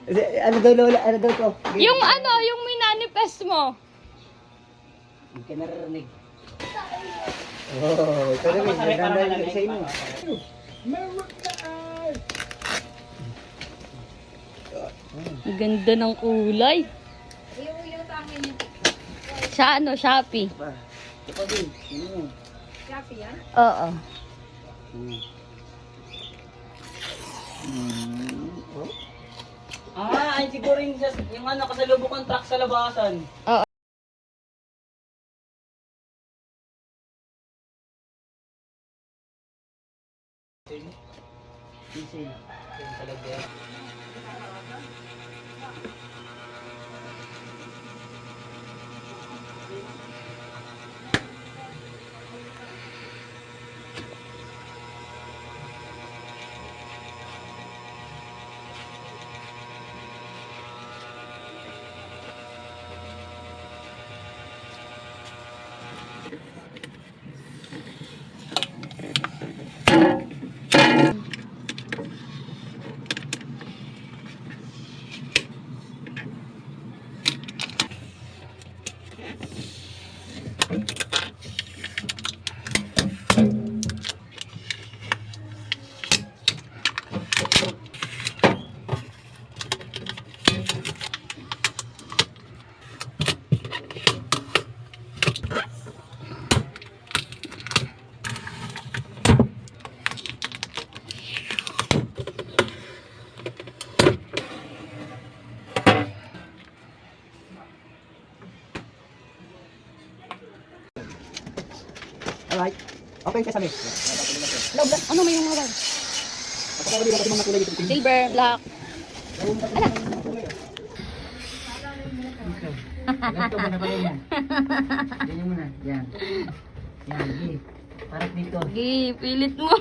Ano daw lola? Ano daw to? Yung ano, yung minanifest mo. Hindi ka naririnig. Oh, ito na rin. Nagdanda lang sa inyo. Ang ganda ng kulay. Sa ano, Shopee. Ito pa din. Shopee yan? Oo. Oh. Ay siguro yung ano, kasalubok ng truck sa labasan. Oo. Diesel. Talaga. Alright. Okay ka sa mix. Ano may yung mga silver, black. Ganito mo na pala yan. Ganyan mo na. Yan. Yan. Parang dito. Gi, pilit mo.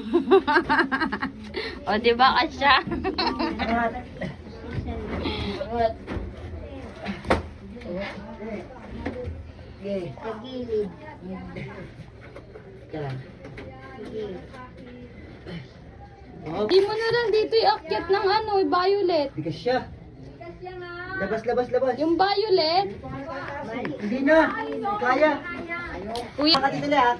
O, di ba kasya? Okay. Pagilid. Yan. Di mo na lang dito iakyat ng ano, violet. Bigas siya. Labas, labas, labas. Yung violet. Hindi na. Kaya. Kuya. Baka dito lahat.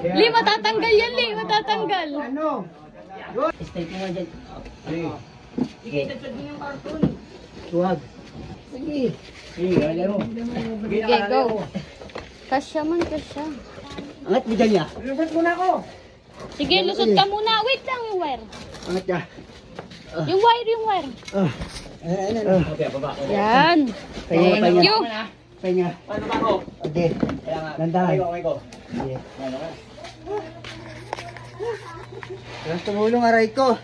Li, matatanggal yan, Li. Matatanggal. Ano? Stay mo dyan. Sige. Huwag. Sige. Sige, alam mo. Sige, go. Kasya man, kasya. Angat mo dyan niya. Lusot muna ako. Sige, lusot ka muna. Wait lang yung wire. Angat niya. Yung wire, yung wire. Okay, baba. Yan. Thank you. Pahinga. Paano ba ako? Okay. Dandahan. Okay ko. Sige. Tapos tumulong aray ko.